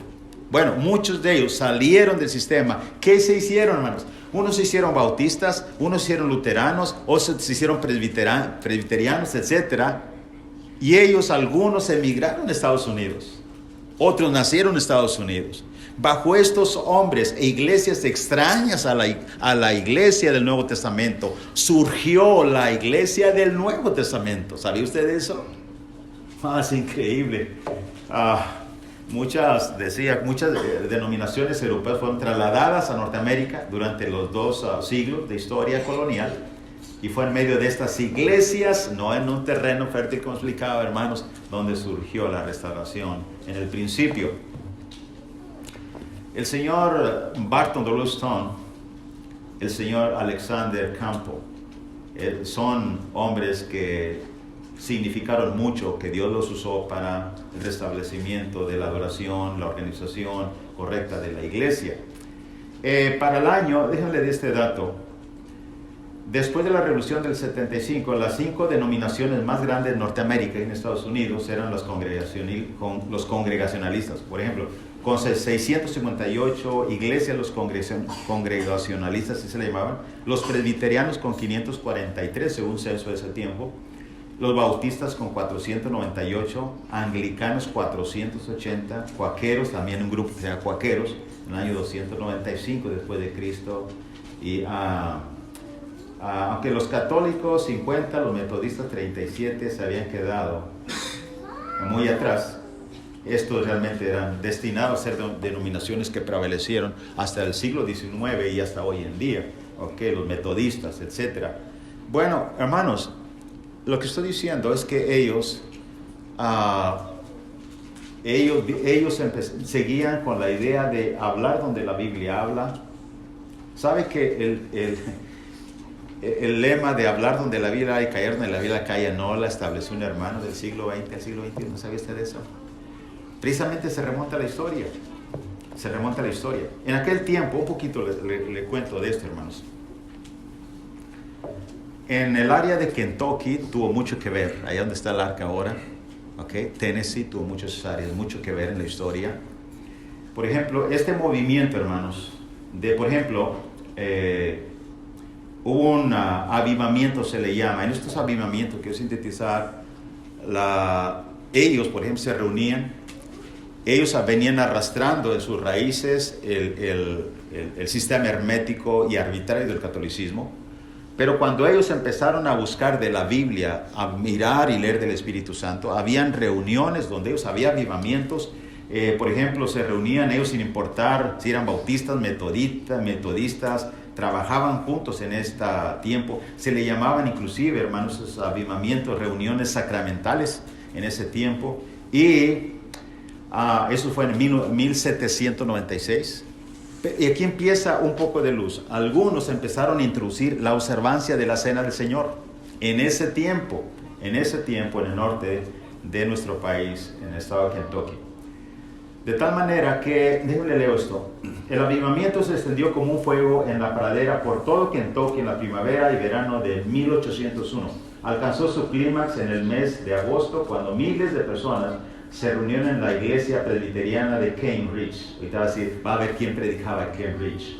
Bueno, muchos de ellos salieron del sistema. ¿Qué se hicieron, hermanos? Unos se hicieron bautistas, unos se hicieron luteranos, otros se hicieron presbiterianos, etc. Y ellos, algunos, emigraron a Estados Unidos. Otros nacieron en Estados Unidos. Bajo estos hombres e iglesias extrañas a la iglesia del Nuevo Testamento, surgió la iglesia del Nuevo Testamento. ¿Sabía usted eso? Es increíble. Muchas denominaciones europeas fueron trasladadas a Norteamérica durante los 2 siglos de historia colonial, y fue en medio de estas iglesias, no en un terreno fértil como explicaba, hermanos, donde surgió la restauración. En el principio, el señor Barton W. Stone, el señor Alexander Campbell, son hombres que significaron mucho, que Dios los usó para el restablecimiento de la adoración, la organización correcta de la iglesia. Para el año, déjenle de este dato, después de la Revolución del 75, las 5 denominaciones más grandes de Norteamérica y en Estados Unidos eran los congregacionalistas. Por ejemplo, con 658 iglesias, los congregacionalistas, así se le llamaban, los presbiterianos con 543, según censo de ese tiempo, los bautistas con 498, anglicanos 480, cuaqueros, también un grupo que se llama cuaqueros, en el año 295 después de Cristo, y aunque los católicos 50, los metodistas 37 se habían quedado muy atrás. Estos realmente eran destinados a ser denominaciones que prevalecieron hasta el siglo XIX y hasta hoy en día, los metodistas, etc. Bueno, hermanos, lo que estoy diciendo es que ellos seguían con la idea de hablar donde la Biblia habla. ¿Sabe que el lema de hablar donde la Biblia hay y callar donde la Biblia calla no la estableció un hermano del siglo XX al siglo XXI? ¿No sabía usted de eso? Precisamente se remonta a la historia. En aquel tiempo, un poquito le cuento de esto, hermanos. En el área de Kentucky tuvo mucho que ver, allá donde está el arca ahora, Tennessee tuvo muchas áreas, mucho que ver en la historia. Por ejemplo, este movimiento, hermanos, por ejemplo, hubo un avivamiento, se le llama. En estos avivamientos, quiero sintetizar, ellos, por ejemplo, se reunían, ellos venían arrastrando en sus raíces el sistema hermético y arbitrario del catolicismo, pero cuando ellos empezaron a buscar de la Biblia, a mirar y leer del Espíritu Santo, habían reuniones donde ellos había avivamientos. Por ejemplo, se reunían ellos sin importar si eran bautistas, metodistas, trabajaban juntos en este tiempo. Se le llamaban inclusive, hermanos, esos avivamientos, reuniones sacramentales en ese tiempo. Y eso fue en 1796. Y aquí empieza un poco de luz. Algunos empezaron a introducir la observancia de la Cena del Señor en ese tiempo, en el norte de nuestro país, en el estado de Kentucky. De tal manera que, déjenme leer esto, el avivamiento se extendió como un fuego en la pradera por todo Kentucky en la primavera y verano de 1801. Alcanzó su clímax en el mes de agosto, cuando miles de personas se reunieron en la iglesia presbiteriana de Cambridge. Ahorita va a ver quién predicaba en Cambridge.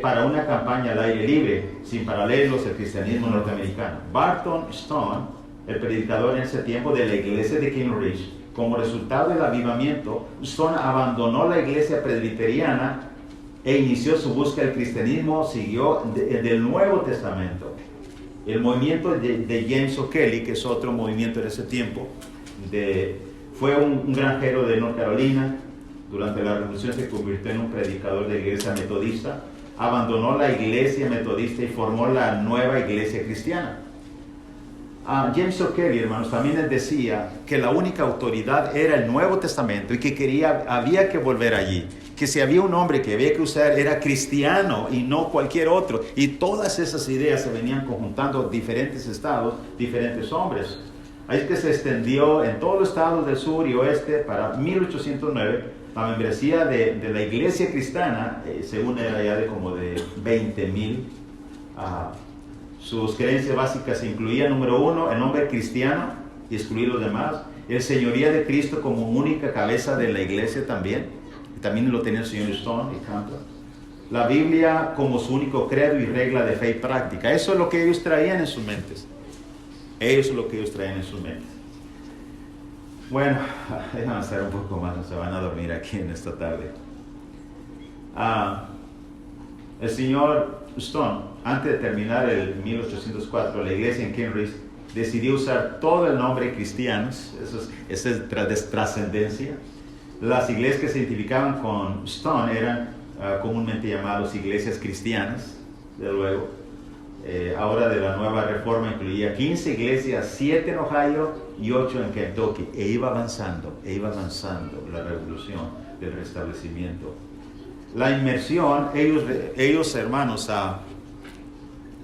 Para una campaña al aire libre, sin paralelos del cristianismo norteamericano. Barton Stone, el predicador en ese tiempo de la iglesia de Cambridge, como resultado del avivamiento, Stone abandonó la iglesia presbiteriana e inició su búsqueda del cristianismo, siguió del Nuevo Testamento. El movimiento de James O'Kelly, que es otro movimiento en ese tiempo, fue un granjero de North Carolina. Durante la Revolución se convirtió en un predicador de la iglesia metodista, abandonó la iglesia metodista y formó la nueva iglesia cristiana. James O'Kelly, hermanos, también él decía que la única autoridad era el Nuevo Testamento y que había que volver allí, que si había un hombre que había que usar era cristiano y no cualquier otro. Y todas esas ideas se venían conjuntando diferentes estados, diferentes hombres. Ahí es que se extendió en todos los estados del sur y oeste. Para 1809, la membresía de la iglesia cristiana, según era ya de como de 20,000. Sus creencias básicas incluían, número uno, el nombre cristiano y excluir los demás. El señoría de Cristo como única cabeza de la iglesia también. Y también lo tenía el señor Stone y Cantor. La Biblia como su único credo y regla de fe y práctica. Eso es lo que ellos traían en sus mentes. Eso es lo que ellos traen en sus mentes. Bueno, déjame hacer un poco más, no se van a dormir aquí en esta tarde. El señor Stone, antes de terminar el 1804, la iglesia en Cambridge decidió usar todo el nombre cristianos. Esa es trascendencia. Las iglesias que se identificaban con Stone eran comúnmente llamadas iglesias cristianas, de luego. Ahora de la nueva reforma incluía 15 iglesias, 7 en Ohio y 8 en Kentucky. E iba avanzando la revolución del restablecimiento. La inmersión, ellos hermanos,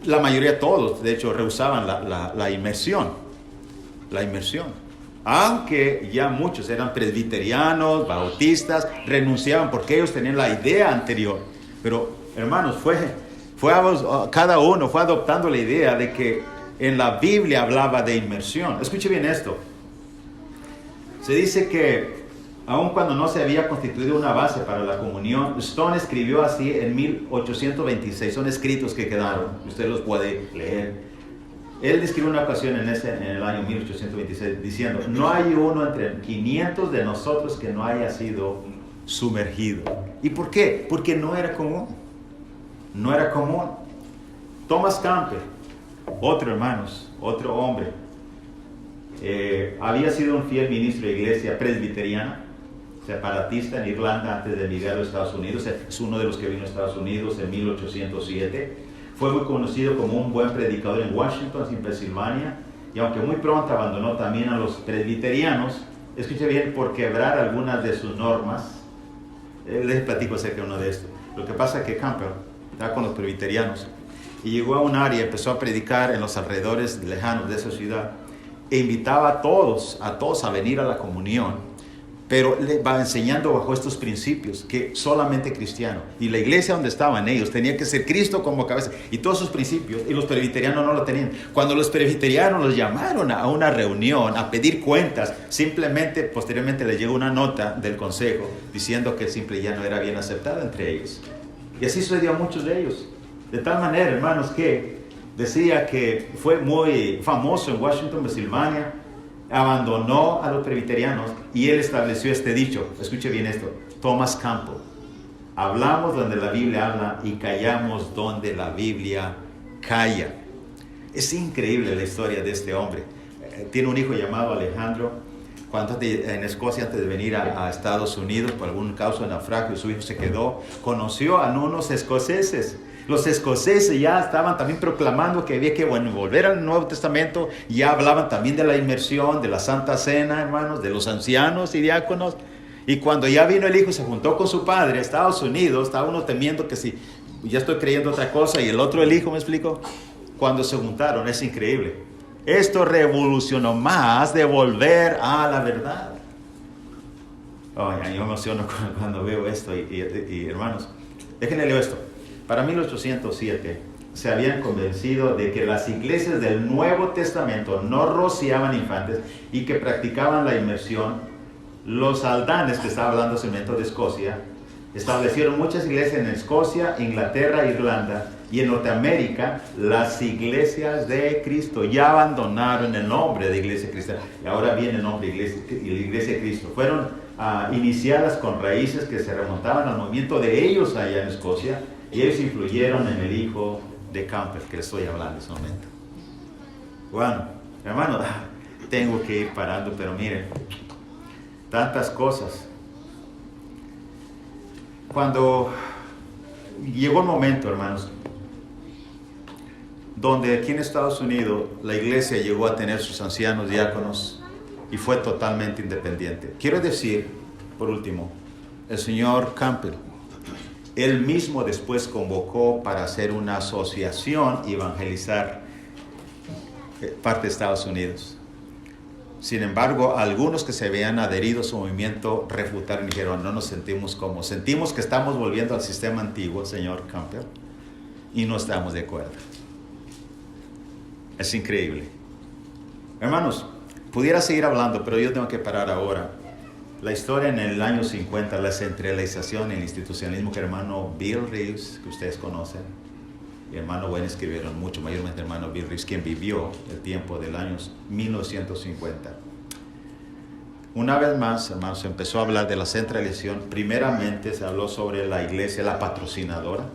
la mayoría, todos, de hecho, rehusaban la inmersión. La inmersión. Aunque ya muchos eran presbiterianos, bautistas, renunciaban porque ellos tenían la idea anterior. Pero, hermanos, cada uno fue adoptando la idea de que en la Biblia hablaba de inmersión. Escuche bien esto. Se dice que aun cuando no se había constituido una base para la comunión, Stone escribió así en 1826. Son escritos que quedaron, usted los puede leer. Él describió una ocasión en el año 1826 diciendo: no hay uno entre 500 de nosotros que no haya sido sumergido. ¿Y por qué? Porque no era común. No era común. Thomas Camper, otro hombre, había sido un fiel ministro de iglesia presbiteriana, separatista en Irlanda antes de emigrar a los Estados Unidos. Es uno de los que vino a Estados Unidos en 1807. Fue muy conocido como un buen predicador en Washington, en Pensilvania, y aunque muy pronto abandonó también a los presbiterianos, escuche bien, por quebrar algunas de sus normas. Les platico acerca de uno de estos. Lo que pasa es que Campbell estaba con los presbiterianos y llegó a un área y empezó a predicar en los alrededores lejanos de esa ciudad e invitaba a todos a venir a la comunión. pero le va enseñando bajo estos principios que solamente cristiano. Y la iglesia donde estaban ellos tenía que ser Cristo como cabeza. Y todos sus principios, y los presbiterianos no lo tenían. Cuando los presbiterianos los llamaron a una reunión, a pedir cuentas, simplemente, posteriormente les llegó una nota del consejo diciendo que simple ya no era bien aceptada entre ellos. Y así sucedió a muchos de ellos. De tal manera, hermanos, que decía que fue muy famoso en Washington, Pensilvania, abandonó a los presbiterianos y él estableció este dicho. Escuche bien esto. Thomas Campbell: hablamos donde la Biblia habla y callamos donde la Biblia calla. Es increíble la historia de este hombre. Tiene un hijo llamado Alejandro. Cuando en Escocia, antes de venir a Estados Unidos, por algún causa de naufragio, su hijo se quedó, conoció a unos escoceses. Los escoceses ya estaban también proclamando que había que volver al Nuevo Testamento. Ya hablaban también de la inmersión, de la Santa Cena, hermanos, de los ancianos y diáconos. Y cuando ya vino el hijo, se juntó con su padre a Estados Unidos, estaba uno temiendo que si ya estoy creyendo otra cosa, y el otro, el hijo, ¿me explico? Cuando se juntaron, es increíble. Esto revolucionó más de volver a la verdad. Oh, yo me emociono cuando veo esto. Y hermanos, déjenle leer esto. Para 1807 se habían convencido de que las iglesias del Nuevo Testamento no rociaban infantes y que practicaban la inmersión. Los aldanes, que estaba hablando Cemento de Escocia, establecieron muchas iglesias en Escocia, Inglaterra, Irlanda, y en Norteamérica las iglesias de Cristo ya abandonaron el nombre de iglesia cristiana y ahora viene el nombre de iglesia de Cristo. Fueron iniciadas con raíces que se remontaban al movimiento de ellos allá en Escocia, y ellos influyeron en el hijo de Campbell, que les estoy hablando en ese momento. Bueno, hermano, tengo que ir parando, pero miren, tantas cosas. Cuando llegó el momento, hermanos, donde aquí en Estados Unidos la iglesia llegó a tener sus ancianos diáconos y fue totalmente independiente. Quiero decir, por último, el señor Campbell, él mismo después convocó para hacer una asociación y evangelizar parte de Estados Unidos. Sin embargo, algunos que se habían adherido a su movimiento refutaron y dijeron: no nos sentimos como, sentimos que estamos volviendo al sistema antiguo, señor Campbell, y no estamos de acuerdo. Es increíble. Hermanos, pudiera seguir hablando, pero yo tengo que parar ahora. La historia en el año 50, la centralización y el institucionalismo que el hermano Bill Reeves, que ustedes conocen, y el hermano Wayne escribieron mucho, mayormente el hermano Bill Reeves, quien vivió el tiempo del año 1950. Una vez más, hermanos, se empezó a hablar de la centralización. Primeramente se habló sobre la iglesia, la patrocinadora,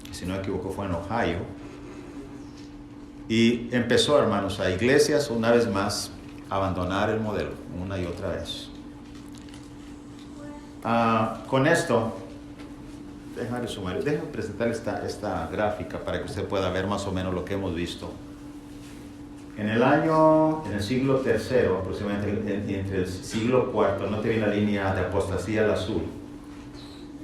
que si no me equivoco fue en Ohio. Y empezó, hermanos, a iglesias una vez más a abandonar el modelo, una y otra vez. Con esto, déjame presentar esta gráfica para que usted pueda ver más o menos lo que hemos visto. En el siglo III, aproximadamente entre el siglo IV, no te viene la línea de apostasía al azul,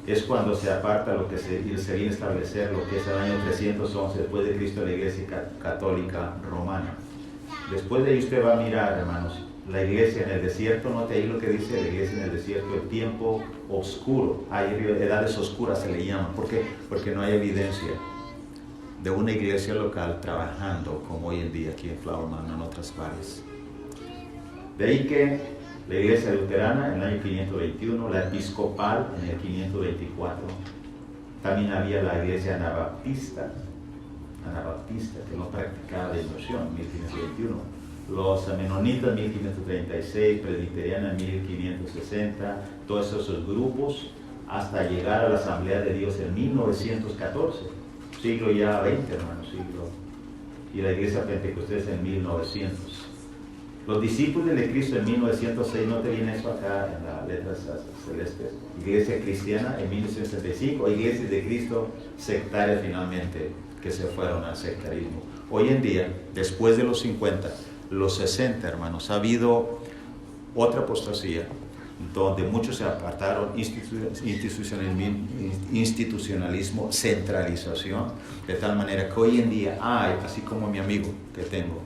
es cuando se aparta lo que se viene a establecer, lo que es el año 311 después de Cristo, la Iglesia Católica Romana. Después de ahí usted va a mirar, hermanos, la iglesia en el desierto. Note ahí lo que dice la iglesia en el desierto: el tiempo oscuro. Hay edades oscuras, se le llama. ¿Por qué? Porque no hay evidencia de una iglesia local trabajando como hoy en día aquí en Flower Mound, en otras áreas. De ahí que la iglesia luterana en el año 521, la episcopal en el 524, también había la iglesia anabaptista que no practicaba la inmersión, 1521. Los menonitas, 1536, presbiteriana, 1560, todos esos grupos, hasta llegar a la Asamblea de Dios en 1914, siglo ya XX, hermanos, y la iglesia pentecostés en 1900. Los discípulos de Cristo en 1906, no te viene eso acá en las letras celestes. Iglesia cristiana en 1965, iglesias de Cristo sectarias finalmente, que se fueron al sectarismo. Hoy en día, después de los 50, los 60, hermanos, ha habido otra apostasía donde muchos se apartaron: institucionalismo, centralización, de tal manera que hoy en día hay, así como mi amigo que tengo,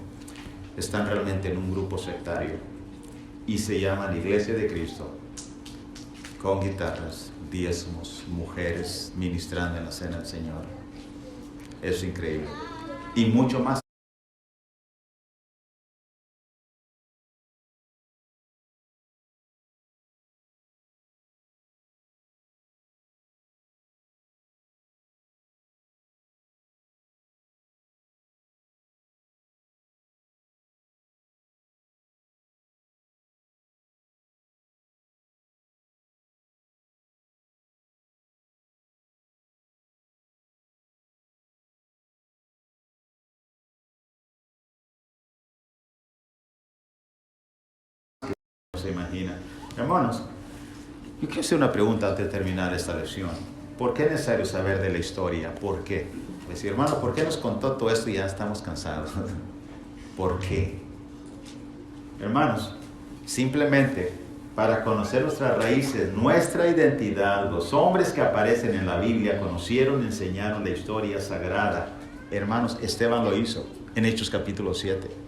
están realmente en un grupo sectario y se llaman Iglesia de Cristo con guitarras, diezmos, mujeres ministrando en la cena del Señor. Es increíble. Y mucho más. Se imagina. Hermanos, yo quiero hacer una pregunta antes de terminar esta lección. ¿Por qué es necesario saber de la historia? ¿Por qué? Decir, hermano, ¿por qué nos contó todo esto y ya estamos cansados? ¿Por qué? Hermanos, simplemente para conocer nuestras raíces, nuestra identidad, los hombres que aparecen en la Biblia conocieron y enseñaron la historia sagrada. Hermanos, Esteban lo hizo en Hechos capítulo 7.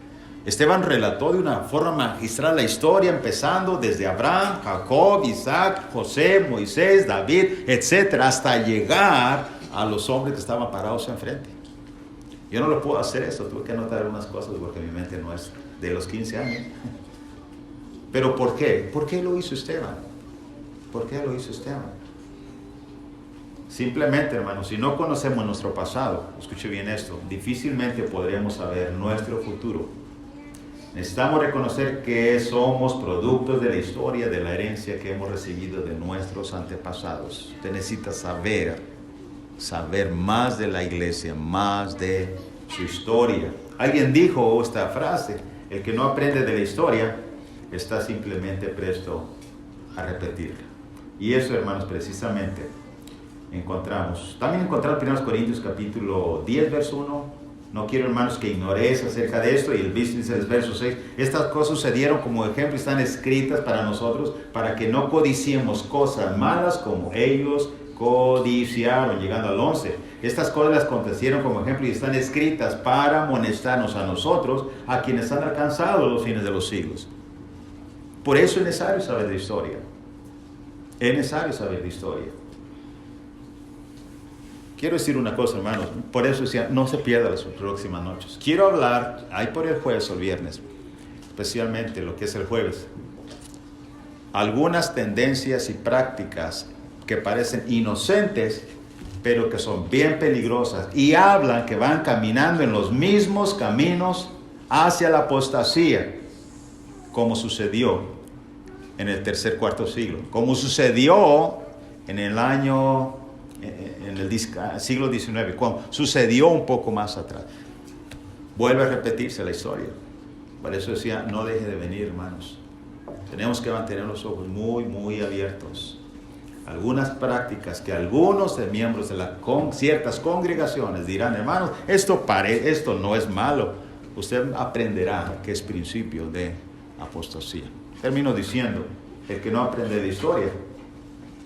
Esteban relató de una forma magistral la historia, empezando desde Abraham, Jacob, Isaac, José, Moisés, David, etc., hasta llegar a los hombres que estaban parados enfrente. Yo no lo puedo hacer eso, tuve que anotar algunas cosas porque mi mente no es de los 15 años. ¿Pero por qué? ¿Por qué lo hizo Esteban? ¿Por qué lo hizo Esteban? Simplemente, hermanos, si no conocemos nuestro pasado, escuche bien esto, difícilmente podremos saber nuestro futuro. Necesitamos reconocer que somos productos de la historia, de la herencia que hemos recibido de nuestros antepasados. Usted necesita saber más de la iglesia, más de su historia. Alguien dijo esta frase, el que no aprende de la historia está simplemente presto a repetirla. Y eso, hermanos, precisamente encontramos. También encontramos en 1 Corintios capítulo 10, verso 1. No quiero, hermanos, que ignoréis acerca de esto. Y el verso 6. Estas cosas sucedieron como ejemplo y están escritas para nosotros, para que no codiciemos cosas malas como ellos codiciaron. Llegando al 11. Estas cosas las acontecieron como ejemplo y están escritas para amonestarnos a nosotros, a quienes han alcanzado los fines de los siglos. Por eso es necesario saber de historia. Es necesario saber de historia. Quiero decir una cosa, hermanos, por eso decía, no se pierda las próximas noches. Quiero hablar, ahí por el jueves o el viernes, especialmente lo que es el jueves, algunas tendencias y prácticas que parecen inocentes, pero que son bien peligrosas y hablan que van caminando en los mismos caminos hacia la apostasía, como sucedió en el cuarto siglo, como sucedió en el siglo XIX, como sucedió un poco más atrás. Vuelve a repetirse la historia. Por eso decía, no deje de venir, hermanos. Tenemos que mantener los ojos muy, muy abiertos. Algunas prácticas que algunos de miembros de ciertas congregaciones dirán, hermanos, esto no es malo. Usted aprenderá que es principio de apostasía. Termino diciendo, el que no aprende de historia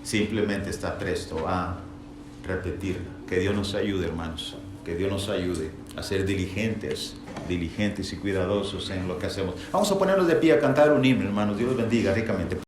simplemente está presto a repetirla. Que Dios nos ayude, hermanos. Que Dios nos ayude a ser diligentes y cuidadosos en lo que hacemos. Vamos a ponernos de pie a cantar un himno, hermanos. Dios bendiga ricamente.